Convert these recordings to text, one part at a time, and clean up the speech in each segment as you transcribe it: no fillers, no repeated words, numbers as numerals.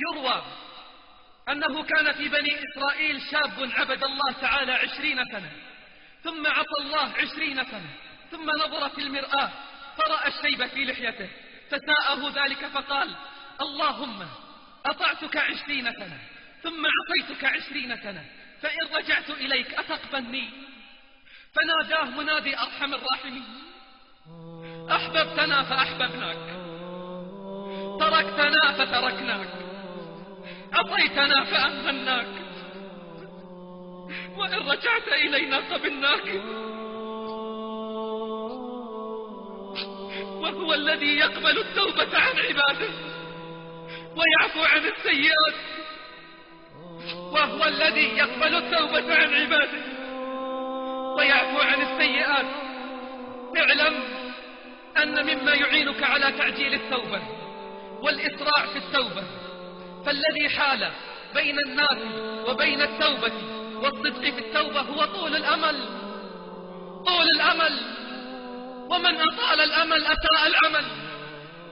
يروى أنه كان في بني إسرائيل شاب عبد الله تعالى 20 سنة، ثم عصى الله 20 سنة، ثم نظر في المرآة فرأى الشيب في لحيته، فساءه ذلك فقال: اللهم أطعتك 20 سنة ثم عصيتك 20 سنة، فإن رجعت إليك أتقبلني؟ فناداه منادي أرحم الراحمين: أحببتنا فأحببناك، تركتنا فتركناك، عصيتنا فأمناك، وإن رجعت إلينا قبلناك. وهو الذي يقبل التوبة عن عباده ويعفو عن السيئات، وهو الذي يقبل التوبة عن عباده ويعفو عن السيئات. اعلم أن مما يعينك على تعجيل التوبة والإسراع في التوبة، فالذي حال بين الناس وبين التوبة والصدق في التوبة هو طول الأمل. طول الأمل، ومن أطال الأمل أساء العمل.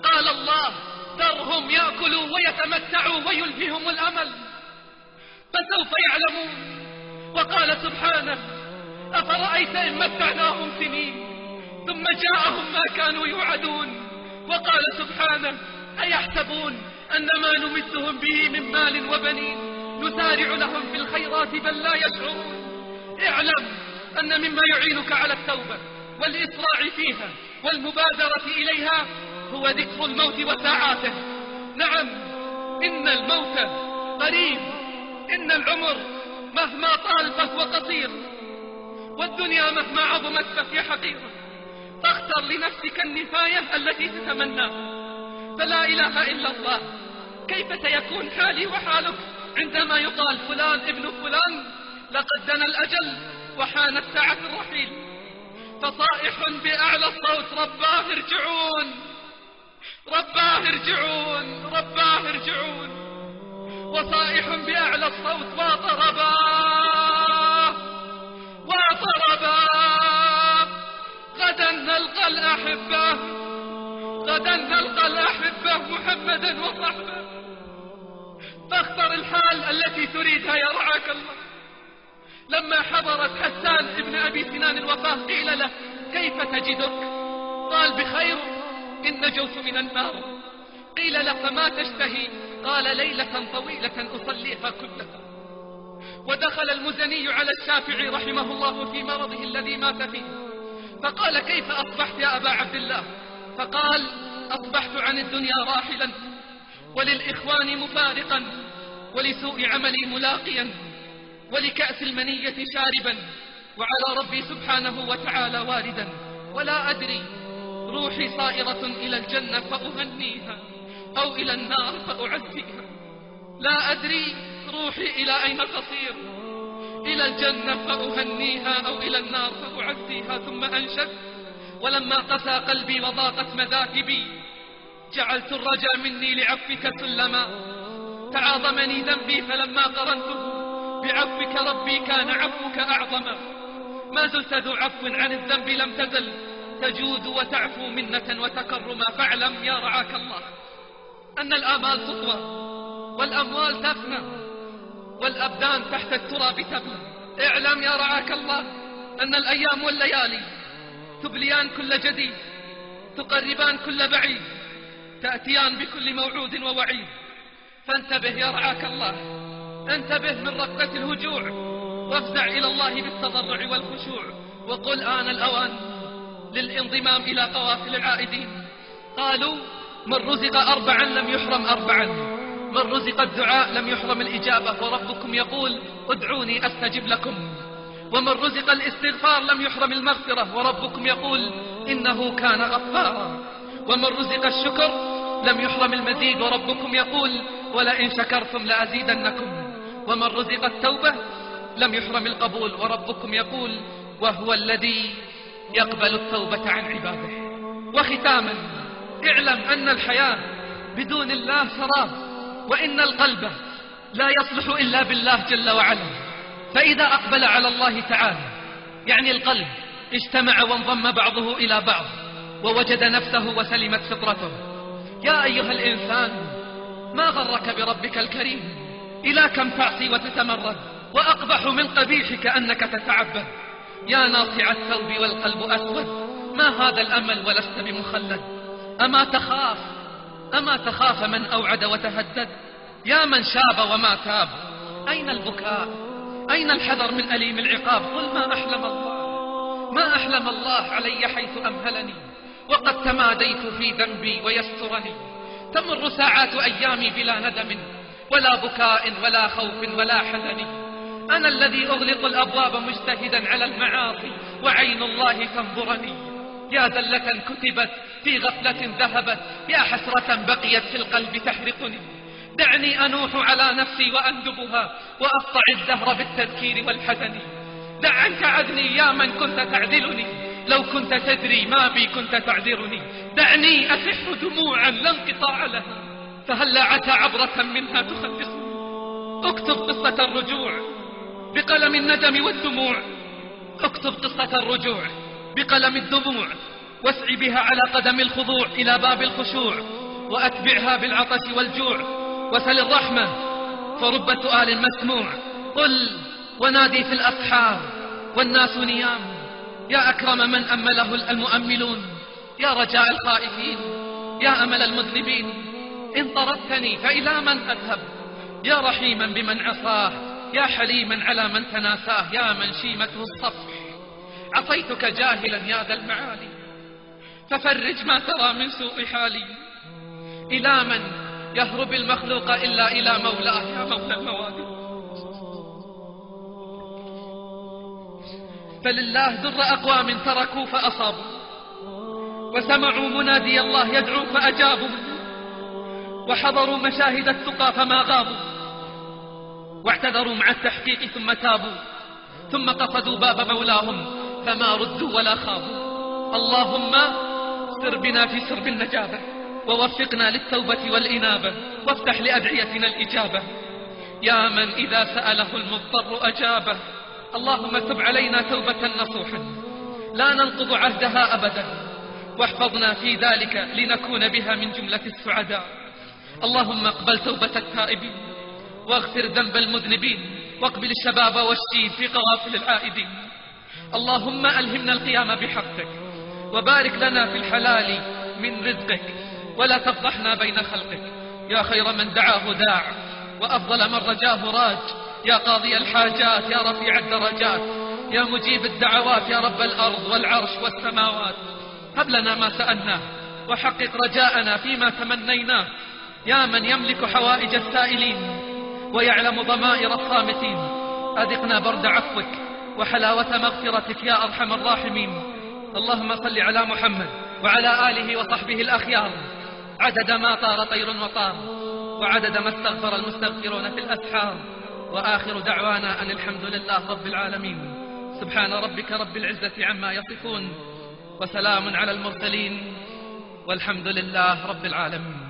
قال الله: ذرهم يأكلوا ويتمتعوا ويلههم الأمل فسوف يعلمون. وقال سبحانه: أفرأيت إن متعناهم سنين ثم جاءهم ما كانوا يوعدون. وقال سبحانه: أيحسبون أن ما نمدهم به من مال وبنين نسارع لهم في الخيرات بل لا يشعرون. اعلم أن مما يعينك على التوبة والإسراع فيها والمبادرة إليها هو ذكر الموت وساعاته. نعم، إن الموت قريب، إن العمر مهما طال فهو قصير، والدنيا مهما عظمت فهي حقيرة. فاختر لنفسك النفاية التي تتمناها، فلا إله إلا الله. كيف سيكون حالي وحالك عندما يقال فلان ابن فلان لقد دنا الأجل وحانت ساعة الرحيل؟ فصائح بأعلى الصوت: رباه ارجعون، رباه ارجعون، رباه ارجعون. وصائح بأعلى الصوت: وطرباه، وطرباه. غدا نلقى الأحبة، غدا نلقى الأحبة محمدا وصحبه. فاختر الحال التي تريدها يرعاك الله. لما حضرت حسان ابن أبي سنان الوفاة قيل له: كيف تجدك؟ قال: بخير، إن نجوت من النار. قيل له: فما تشتهي؟ قال: ليلة طويلة أصليها كلها. ودخل المزني على الشافعي رحمه الله في مرضه الذي مات فيه، فقال: كيف أصبحت يا أبا عبد الله؟ فقال: أصبحت عن الدنيا راحلا، وللإخوان مفارقا، ولسوء عملي ملاقيا، ولكأس المنية شاربا، وعلى ربي سبحانه وتعالى واردا، ولا أدري روحي صائرة إلى الجنة فأهنيها أو إلى النار فأعزيها. لا أدري روحي إلى أين تصير، إلى الجنة فأهنيها أو إلى النار فأعزيها. ثم أنشد: ولما قسى قلبي وضاقت مذاهبي جعلت الرجا مني لعفوك سلما. تعاظمني ذنبي فلما قرنته بعفوك ربي كان عفوك أعظما. ما زلت ذو عفو عن الذنب لم تزل تجود وتعفو منة وتكرما. فاعلم يا رعاك الله أن الآمال تطوى والأموال تفنى والأبدان تحت التراب تبلى. اعلم يا رعاك الله أن الأيام والليالي تبليان كل جديد، تقربان كل بعيد، تأتيان بكل موعود ووعيد. فانتبه يا رعاك الله، انتبه من رقة الهجوع، وافزع إلى الله بالتضرع والخشوع، وقل آن الأوان للانضمام إلى قوافل العائدين. قالوا: من رزق 4 لم يحرم 4، من رزق الدعاء لم يحرم الإجابة، وربكم يقول: ادعوني أستجب لكم. ومن رزق الاستغفار لم يحرم المغفرة، وربكم يقول: إنه كان غفارا. ومن رزق الشكر لم يحرم المزيد، وربكم يقول: ولئن شكرتم لأزيدنكم. ومن رزق التوبة لم يحرم القبول، وربكم يقول: وهو الذي يقبل التوبة عن عباده. وختاما، اعلم أن الحياة بدون الله سراب، وإن القلب لا يصلح إلا بالله جل وعلا. فإذا أقبل على الله تعالى يعني القلب اجتمع وانضم بعضه إلى بعض ووجد نفسه وسلمت فطرته. يا أيها الإنسان ما غرك بربك الكريم؟ إلى كم تعصي وتتمرد؟ وأقبح من قبيحك أنك تتعبد. يا ناصع الثوب والقلب أسود، ما هذا الأمل ولست بمخلد؟ أما تخاف من أوعد وتهدد؟ يا من شاب وما تاب، أين البكاء؟ أين الحذر من أليم العقاب؟ قل ما أحلم الله علي حيث أمهلني، وقد تماديت في ذنبي ويسترني. تمر ساعات أيامي بلا ندم، ولا بكاء ولا خوف ولا حزن. أنا الذي أغلق الأبواب مجتهدا على المعاصي، وعين الله تنظرني. يا زلة كتبت في غفلة ذهبت، يا حسرة بقيت في القلب تحرقني. دعني أنوح على نفسي وأندبها، وأقطع الدهر بالتذكير والحزن. دع عنك عدني يا من كنت تعدلني، لو كنت تدري ما بي كنت تعذرني. دعني أسح دموعا لا انقطاع لها، فهل عتى عبرة منها تخلصني. اكتب قصة الرجوع بقلم الندم والدموع، اكتب قصة الرجوع بقلم الدموع، واسع بها على قدم الخضوع إلى باب الخشوع، وأتبعها بالعطش والجوع، وسل الرحمة فرب سؤال مسموع. قل ونادي في الأسحار والناس نيام، يا أكرم من أمله المؤملون، يا رجاء الخائفين، يا أمل المذنبين. إن طردتني فإلى من أذهب؟ يا رحيما بمن عصاه، يا حليما على من تناساه، يا من شيمته الصفح. عصيتك جاهلا يا ذا المعالي، ففرج ما ترى من سوء حالي. إلى من يهرب المخلوق إلا إلى مولاه، يا مولى الموالي. فلله در أقوام تركوا فأصابوا، وسمعوا منادي الله يدعو فأجابوا، وحضروا مشاهد التقى فما غابوا، واعتذروا مع التحقيق ثم تابوا، ثم قصدوا باب مولاهم فما ردوا ولا خابوا. اللهم سر بنا في سرب النجابة، ووفقنا للتوبة والإنابة، وافتح لأدعيتنا الإجابة. يا من إذا سأله المضطر أجابه، اللهم تب علينا توبة نصوحا لا ننقض عهدها أبدا، واحفظنا في ذلك لنكون بها من جملة السعداء. اللهم اقبل توبة التائبين، واغفر ذنب المذنبين، واقبل الشباب والشيب في قوافل العائدين. اللهم ألهمنا القيام بحقك، وبارك لنا في الحلال من رزقك، ولا تفضحنا بين خلقك. يا خير من دعاه داع، وأفضل من رجاه راج، يا قاضي الحاجات، يا رفيع الدرجات، يا مجيب الدعوات، يا رب الأرض والعرش والسماوات. هب لنا ما سألناه، وحقق رجاءنا فيما تمنيناه. يا من يملك حوائج السائلين، ويعلم ضمائر الصامتين، أذقنا برد عفوك وحلاوة مغفرتك يا أرحم الراحمين. اللهم صل على محمد وعلى آله وصحبه الأخيار، عدد ما طار طير وطار، وعدد ما استغفر المستغفرون في الأسحار. وآخر دعوانا أن الحمد لله رب العالمين. سبحان ربك رب العزة عما يصفون، وسلام على المرسلين، والحمد لله رب العالمين.